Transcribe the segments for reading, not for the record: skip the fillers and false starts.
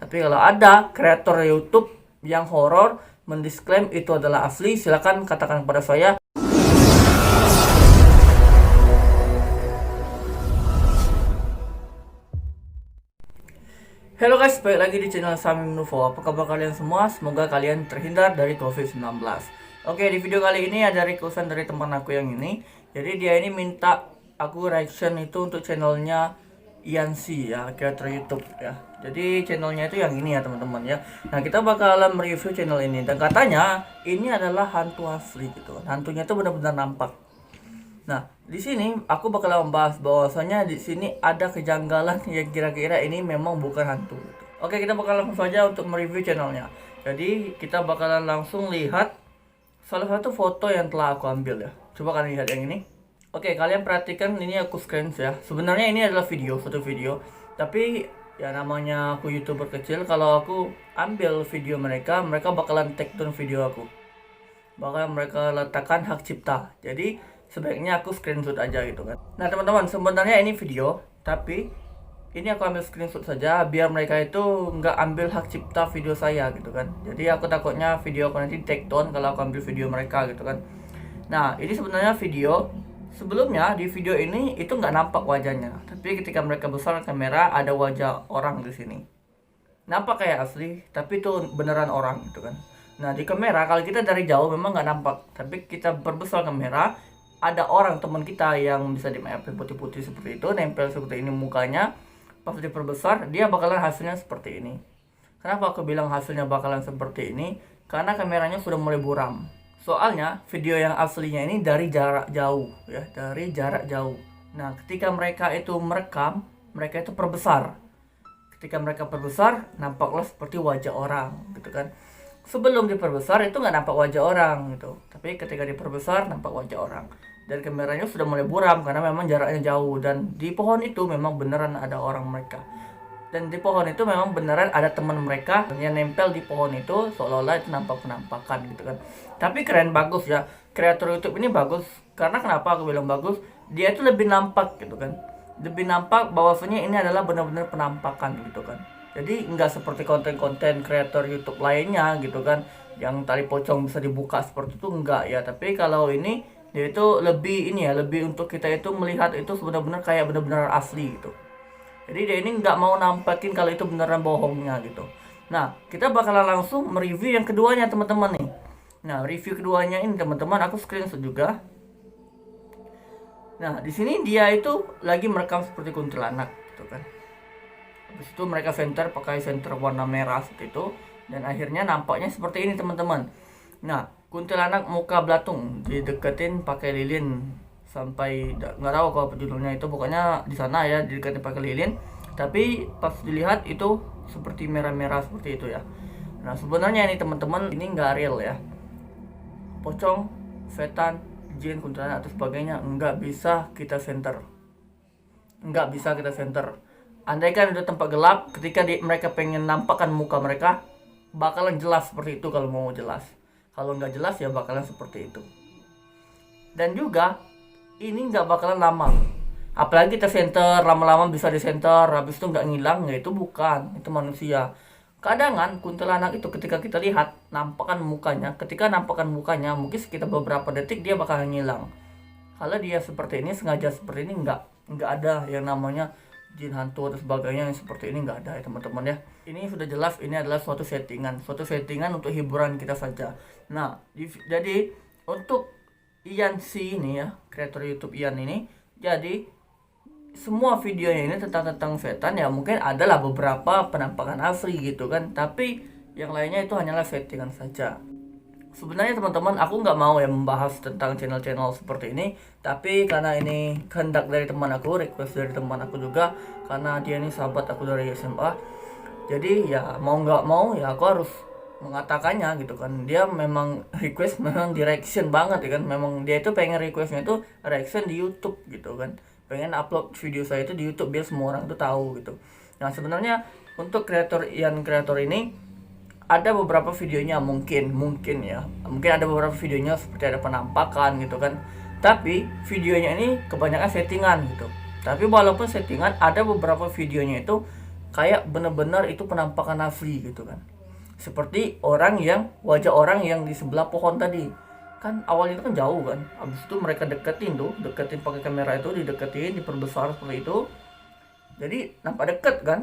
Tapi kalau ada kreator YouTube yang horor mendisklaim itu adalah asli, silakan katakan kepada saya. Halo guys, balik lagi di channel Samim Nuvo. Apa kabar kalian semua? Semoga kalian terhindar dari COVID-19. Oke, di video kali ini ada requestan dari teman aku yang ini. Jadi dia ini minta aku reaction itu untuk channelnya Iansi ya, kreator YouTube ya. Jadi channelnya itu yang ini ya teman-teman ya. Nah, kita bakalan mereview channel ini dan katanya ini adalah hantu asli gitu. Hantunya itu benar-benar nampak. Nah, di sini aku bakalan membahas bahwasanya di sini ada kejanggalan yang kira-kira ini memang bukan hantu. Oke, kita bakalan langsung saja untuk mereview channelnya. Jadi kita bakalan langsung lihat salah satu foto yang telah aku ambil ya. Coba kalian lihat yang ini. Oke, kalian perhatikan ini aku screen ya. Sebenarnya ini adalah video, foto video. Tapi ya namanya aku YouTuber kecil, kalau aku ambil video mereka bakalan take down video aku. Bakal mereka letakkan hak cipta. Jadi sebaiknya aku screenshot aja gitu kan. Nah teman-teman, sebenarnya ini video, tapi ini aku ambil screenshot saja biar mereka itu nggak ambil hak cipta video saya gitu kan. Jadi aku takutnya video aku nanti take down kalau aku ambil video mereka gitu kan. Nah ini sebenarnya video. Sebelumnya di video ini itu nggak nampak wajahnya, tapi ketika mereka besar kamera ada wajah orang di sini. Nampak kayak asli, tapi itu beneran orang gitu kan. Nah di kamera kalau kita dari jauh memang nggak nampak, tapi kita perbesar kamera ada orang teman kita yang bisa di map putih-putih seperti itu, nempel seperti ini mukanya. Pas diperbesar dia bakalan hasilnya seperti ini. Kenapa aku bilang hasilnya bakalan seperti ini? Karena kameranya sudah mulai buram. Soalnya video yang aslinya ini dari jarak jauh ya, dari jarak jauh. Nah, ketika mereka itu merekam, mereka itu perbesar. Ketika mereka perbesar, nampaklah seperti wajah orang gitu kan. Sebelum diperbesar itu nggak nampak wajah orang gitu, tapi ketika diperbesar nampak wajah orang. Dan kameranya sudah mulai buram karena memang jaraknya jauh, dan di pohon itu memang beneran ada orang mereka. Dan di pohon itu memang beneran ada teman mereka yang nempel di pohon itu, seolah-olah itu nampak penampakan gitu kan. Tapi keren, bagus ya. Kreator YouTube ini bagus. Karena kenapa aku bilang bagus? Dia itu lebih nampak gitu kan. Lebih nampak bahwasanya ini adalah benar-benar penampakan gitu kan. Jadi nggak seperti konten-konten kreator YouTube lainnya gitu kan, yang tali pocong bisa dibuka seperti itu, enggak ya. Tapi kalau ini dia itu lebih ini ya, lebih untuk kita itu melihat itu benar-benar kayak benar-benar asli gitu. Jadi dia ini nggak mau nampakin kalau itu beneran bohongnya gitu. Nah, kita bakalan langsung mereview yang keduanya teman-teman nih. Nah, review keduanya ini teman-teman aku screenshot juga. Nah, di sini dia itu lagi merekam seperti kuntilanak gitu kan. Habis itu mereka center pakai center warna merah seperti itu, dan akhirnya nampaknya seperti ini teman-teman. Nah, kuntilanak muka belatung dideketin pakai lilin sampai nggak tahu kalau judulnya itu, pokoknya di sana ya dideketin pakai lilin. Tapi pas dilihat itu seperti merah-merah seperti itu ya. Nah sebenarnya ini teman-teman ini nggak real ya. Pocong, setan, jin, kuntilanak atau sebagainya nggak bisa kita center. Nggak bisa kita center. Andaikan itu tempat gelap, ketika mereka pengen nampakkan muka mereka, bakalan jelas seperti itu kalau mau jelas. Kalau nggak jelas ya bakalan seperti itu. Dan juga ini nggak bakalan lama. Apalagi kita center, lama-lama bisa di center, habis itu nggak ngilang, ya itu bukan, itu manusia. Kadangan kuntilanak itu ketika kita lihat nampakkan mukanya, ketika nampakkan mukanya mungkin sekitar beberapa detik dia bakalan ngilang. Kalau dia seperti ini sengaja seperti ini nggak ada yang namanya jin hantu atau sebagainya yang seperti ini, nggak ada ya teman-teman ya. Ini sudah jelas ini adalah suatu settingan untuk hiburan kita saja. Nah, jadi untuk Iansi ini ya, kreator YouTube Ian ini, jadi semua videonya ini tentang setan ya, mungkin adalah beberapa penampakan asli gitu kan, tapi yang lainnya itu hanyalah settingan saja. Sebenarnya teman-teman aku nggak mau ya membahas tentang channel-channel seperti ini, tapi karena ini kehendak dari teman aku, request dari teman aku juga, karena dia ini sahabat aku dari SMA, jadi ya mau nggak mau ya aku harus mengatakannya gitu kan. Dia memang request memang di reaction banget ya kan, memang dia itu pengen requestnya itu reaction di YouTube gitu kan, pengen upload video saya itu di YouTube biar semua orang itu tahu gitu. Nah sebenarnya untuk kreator ini ada beberapa videonya mungkin ada beberapa videonya seperti ada penampakan gitu kan, tapi videonya ini kebanyakan settingan gitu. Tapi walaupun settingan, ada beberapa videonya itu kayak benar-benar itu penampakan asli gitu kan. Seperti wajah orang yang di sebelah pohon tadi. Kan awalnya itu kan jauh kan. Habis itu mereka deketin pakai kamera itu, dideketin, diperbesar seperti itu. Jadi nampak deket kan.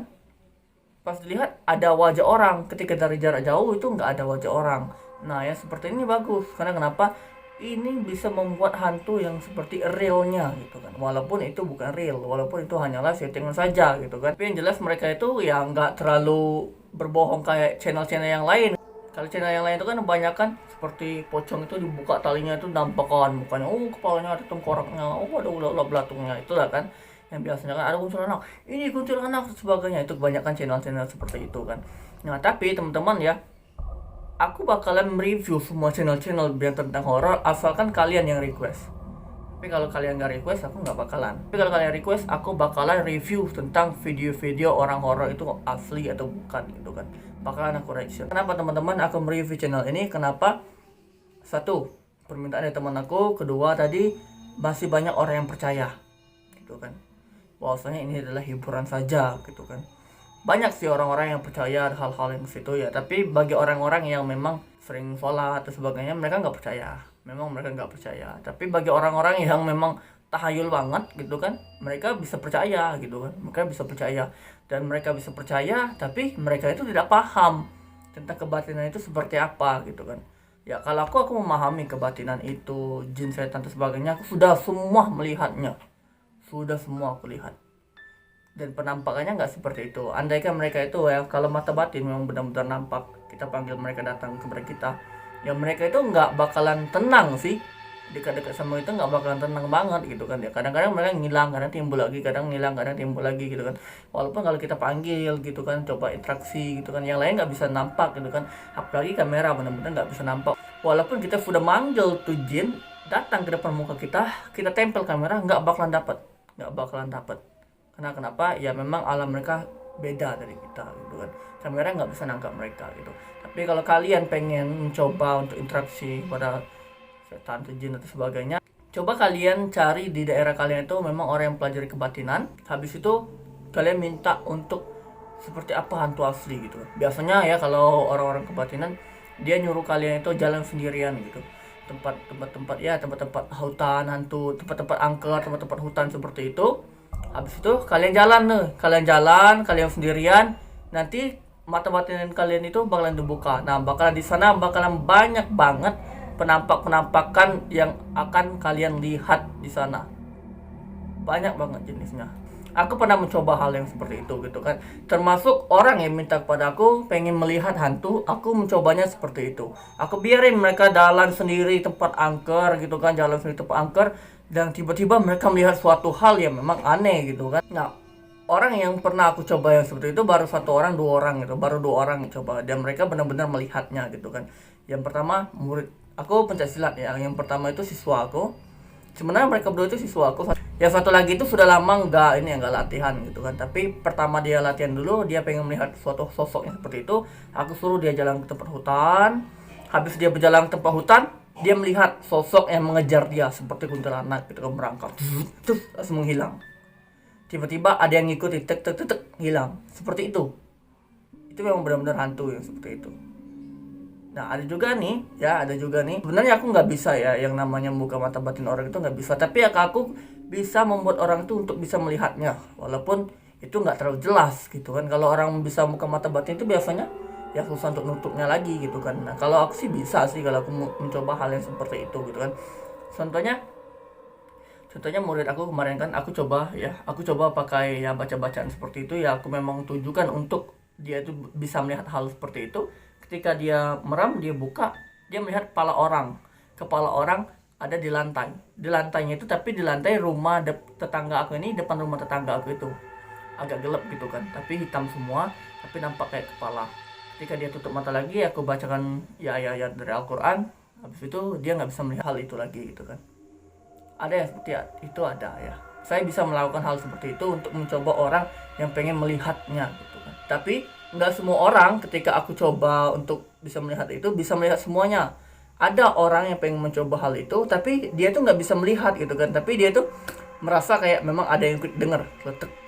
Pas dilihat ada wajah orang, ketika dari jarak jauh itu nggak ada wajah orang. Nah ya seperti ini bagus, karena kenapa? Ini bisa membuat hantu yang seperti realnya gitu kan, walaupun itu bukan real, walaupun itu hanyalah settingan saja gitu kan. Tapi yang jelas mereka itu ya nggak terlalu berbohong kayak channel-channel yang lain. Kalau channel yang lain itu kan kebanyakan seperti pocong itu dibuka talinya itu nampakan mukanya, oh kepalanya ada tengkoraknya, oh ada ulat belatungnya, itulah kan yang biasanya kan ada kuntilanak, ini kuntilanak dan sebagainya. Itu kebanyakan channel-channel seperti itu kan. Nah tapi teman-teman ya, aku bakalan mereview semua channel-channel yang tentang horor asalkan kalian yang request. Tapi kalau kalian nggak request, aku nggak bakalan. Tapi kalau kalian request, aku bakalan review tentang video-video orang horor itu asli atau bukan gitu kan. Bakalan aku reaction. Kenapa teman-teman aku mereview channel ini? Kenapa? Satu, permintaan dari teman aku. Kedua, tadi masih banyak orang yang percaya gitu kan, bahwasanya ini adalah hiburan saja gitu kan. Banyak sih orang-orang yang percaya hal-hal yang situ ya, tapi bagi orang-orang yang memang sering sholat atau sebagainya, mereka nggak percaya. Memang mereka nggak percaya. Tapi bagi orang-orang yang memang tahayul banget gitu kan, mereka bisa percaya gitu kan. Mereka bisa percaya, dan mereka bisa percaya, tapi mereka itu tidak paham tentang kebatinan itu seperti apa gitu kan. Ya kalau aku memahami kebatinan itu, jin, setan dan sebagainya, aku sudah semua melihatnya, sudah semua aku lihat. Dan penampakannya nggak seperti itu. Andaikan mereka itu ya, kalau mata batin memang benar-benar nampak, kita panggil mereka datang kepada kita, ya mereka itu nggak bakalan tenang sih. Dekat-dekat sama itu nggak bakalan tenang banget gitu kan ya. Kadang-kadang mereka ngilang, kadang timbul lagi, kadang ngilang, kadang timbul lagi gitu kan. Walaupun kalau kita panggil gitu kan, coba interaksi gitu kan, yang lain nggak bisa nampak gitu kan. Apalagi kamera benar-benar nggak bisa nampak. Walaupun kita sudah manggil tuh jin datang ke depan muka kita, kita tempel kamera, nggak bakalan dapat. Karena kenapa? Ya memang alam mereka beda dari kita gitu kan. Kamera nggak bisa nangkap mereka gitu. Tapi kalau kalian pengen mencoba untuk interaksi pada setan, jin atau sebagainya, coba kalian cari di daerah kalian itu memang orang yang pelajari kebatinan. Habis itu kalian minta untuk seperti apa hantu asli gitu. Biasanya ya kalau orang-orang kebatinan, dia nyuruh kalian itu jalan sendirian gitu. Tempat-tempat hutan hantu, tempat-tempat angker, tempat-tempat hutan seperti itu. Habis itu kalian kalian sendirian, nanti mata batin kalian itu bakalan dibuka. Nah, bakalan di sana bakalan banyak banget penampakan yang akan kalian lihat di sana. Banyak banget jenisnya. Aku pernah mencoba hal yang seperti itu gitu kan. Termasuk orang yang minta kepada aku pengen melihat hantu, aku mencobanya seperti itu. Aku biarin mereka jalan sendiri tempat angker gitu kan, jalan sendiri tempat angker, dan tiba-tiba mereka melihat suatu hal yang memang aneh gitu kan. Nah, orang yang pernah aku coba yang seperti itu baru 2 orang gitu, baru 2 orang yang coba, dan mereka benar-benar melihatnya gitu kan. Yang pertama murid aku pencak silat ya, yang pertama itu siswa aku. Sebenarnya mereka berdua itu siswa aku. Yang satu lagi itu sudah lama nggak latihan gitu kan. Tapi pertama dia latihan dulu, dia pengen melihat suatu sosok yang seperti itu. Aku suruh dia jalan ke tempat hutan. Habis dia berjalan ke tempat hutan, dia melihat sosok yang mengejar dia seperti kuntilanak gitu kan, merangkak terus langsung menghilang. Tiba-tiba ada yang ngikutin, tek hilang. Seperti itu. Itu memang benar-benar hantu yang seperti itu. Nah ada juga nih. Sebenarnya aku nggak bisa ya yang namanya membuka mata batin orang itu nggak bisa. Tapi ya aku bisa membuat orang itu untuk bisa melihatnya, walaupun itu nggak terlalu jelas gitu kan. Kalau orang bisa membuka mata batin itu biasanya ya susah untuk nutupnya lagi gitu kan. Nah kalau aku sih bisa sih kalau aku mencoba hal yang seperti itu gitu kan. Contohnya murid aku kemarin kan, aku coba pakai ya baca-bacaan seperti itu ya. Aku memang tujukan untuk dia itu bisa melihat hal seperti itu. Ketika dia merem, dia buka, dia melihat kepala orang ada di lantai. Di lantainya itu, tapi di lantai rumah tetangga aku ini, depan rumah tetangga aku itu agak gelap gitu kan, tapi hitam semua, tapi nampak kayak kepala. Ketika dia tutup mata lagi, aku bacakan ya ayat dari Al-Quran. Habis itu dia nggak bisa melihat hal itu lagi gitu kan. Ada yang seperti itu, ada ya. Saya bisa melakukan hal seperti itu untuk mencoba orang yang pengen melihatnya gitu kan. Tapi nggak semua orang ketika aku coba untuk bisa melihat itu bisa melihat semuanya. Ada orang yang pengen mencoba hal itu, tapi dia tuh nggak bisa melihat gitu kan. Tapi dia tuh merasa kayak memang ada yang ikut denger,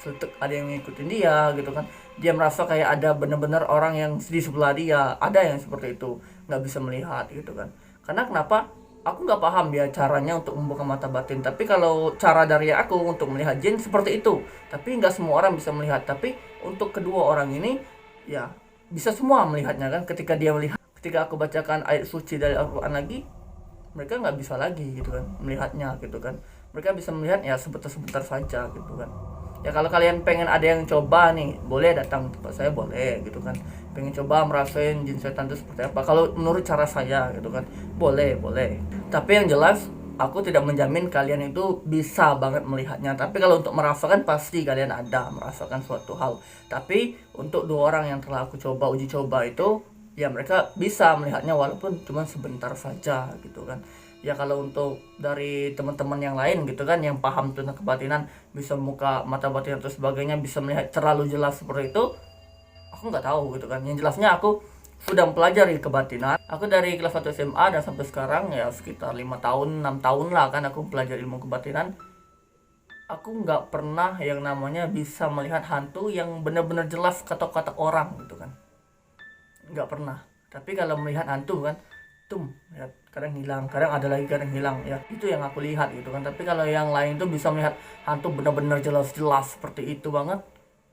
seletek ada yang ngikutin dia gitu kan. Dia merasa kayak ada bener-bener orang yang di sebelah dia, ada yang seperti itu, nggak bisa melihat gitu kan. Karena kenapa? Aku nggak paham ya caranya untuk membuka mata batin. Tapi kalau cara dari aku untuk melihat jin seperti itu. Tapi nggak semua orang bisa melihat. Tapi untuk kedua orang ini ya bisa semua melihatnya kan. Ketika dia melihat, ketika aku bacakan ayat suci dari Al-Quran lagi, mereka nggak bisa lagi gitu kan melihatnya gitu kan. Mereka bisa melihat ya sebentar-sebentar saja gitu kan. Ya kalau kalian pengen ada yang coba nih, boleh datang ke tempat saya, boleh gitu kan. Pengen coba merasain jin setan itu seperti apa, kalau menurut cara saya gitu kan, boleh. Tapi yang jelas aku tidak menjamin kalian itu bisa banget melihatnya. Tapi kalau untuk merasakan pasti kalian ada merasakan suatu hal. Tapi untuk dua orang yang telah aku coba uji coba itu, ya mereka bisa melihatnya walaupun cuma sebentar saja gitu kan. Ya kalau untuk dari teman-teman yang lain gitu kan, yang paham tentang kebatinan, bisa buka mata batin atau sebagainya, bisa melihat terlalu jelas seperti itu, aku nggak tahu gitu kan. Yang jelasnya aku sudah mempelajari kebatinan. Aku dari kelas 1 SMA dan sampai sekarang ya sekitar 5 tahun 6 tahun lah kan aku mempelajari ilmu kebatinan. Aku nggak pernah yang namanya bisa melihat hantu yang benar-benar jelas kata-kata orang gitu kan, nggak pernah. Tapi kalau melihat hantu kan, ya kadang hilang, kadang ada lagi, kadang hilang, ya itu yang aku lihat gitu kan. Tapi kalau yang lain tuh bisa melihat hantu benar-benar jelas-jelas seperti itu banget,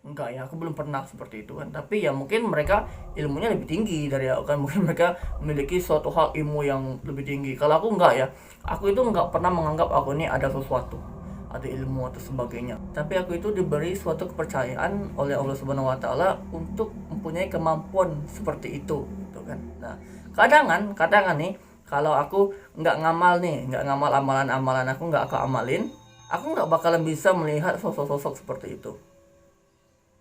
enggak ya, aku belum pernah seperti itu kan. Tapi ya mungkin mereka ilmunya lebih tinggi dari aku kan, mungkin mereka memiliki suatu hal ilmu yang lebih tinggi. Kalau aku enggak ya, aku itu enggak pernah menganggap aku ini ada sesuatu, ada ilmu atau sebagainya. Tapi aku itu diberi suatu kepercayaan oleh Allah Subhanahu wa taala untuk mempunyai kemampuan seperti itu gitu kan. Nah, kadang nih kalau aku nggak ngamal amalan-amalan aku nggak aku amalin, aku nggak bakalan bisa melihat sosok-sosok seperti itu.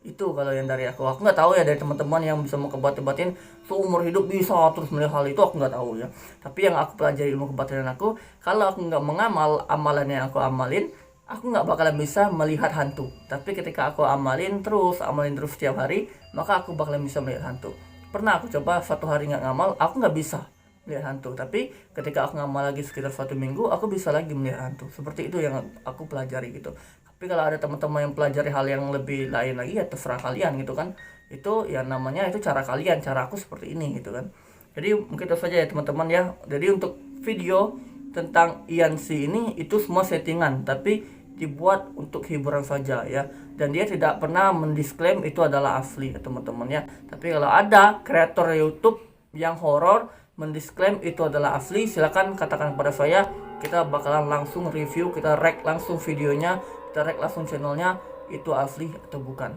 Itu kalau yang dari aku nggak tahu ya dari teman-teman yang bisa mau kebatin seumur hidup bisa terus melihat hal itu, aku nggak tahu ya. Tapi yang aku pelajari ilmu kebatinan aku, kalau aku nggak mengamal amalan yang aku amalin, aku nggak bakalan bisa melihat hantu. Tapi ketika aku amalin terus setiap hari, maka aku bakalan bisa melihat hantu. Pernah aku coba 1 hari nggak ngamal, aku nggak bisa melihat hantu. Tapi ketika aku ngamal lagi sekitar 1 minggu, aku bisa lagi melihat hantu. Seperti itu yang aku pelajari gitu. Tapi kalau ada teman-teman yang pelajari hal yang lebih lain lagi, ya terserah kalian gitu kan. Itu ya namanya itu cara kalian, cara aku seperti ini gitu kan. Jadi mungkin itu saja ya teman-teman ya. Jadi untuk video tentang IANSI ini itu semua settingan, tapi dibuat untuk hiburan saja ya. Dan dia tidak pernah mendisklaim itu adalah asli ya teman-teman ya. Tapi kalau ada kreator YouTube yang horor mendisklaim itu adalah asli, silakan katakan kepada saya. Kita bakalan langsung review, kita rek langsung videonya, kita rek langsung channelnya, itu asli atau bukan.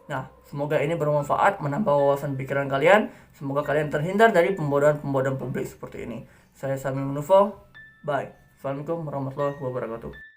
Nah, semoga ini bermanfaat, menambah wawasan pikiran kalian. Semoga kalian terhindar dari pembodohan-pembodohan publik seperti ini. Saya Sami Munufo. Bye. Assalamualaikum warahmatullahi wabarakatuh.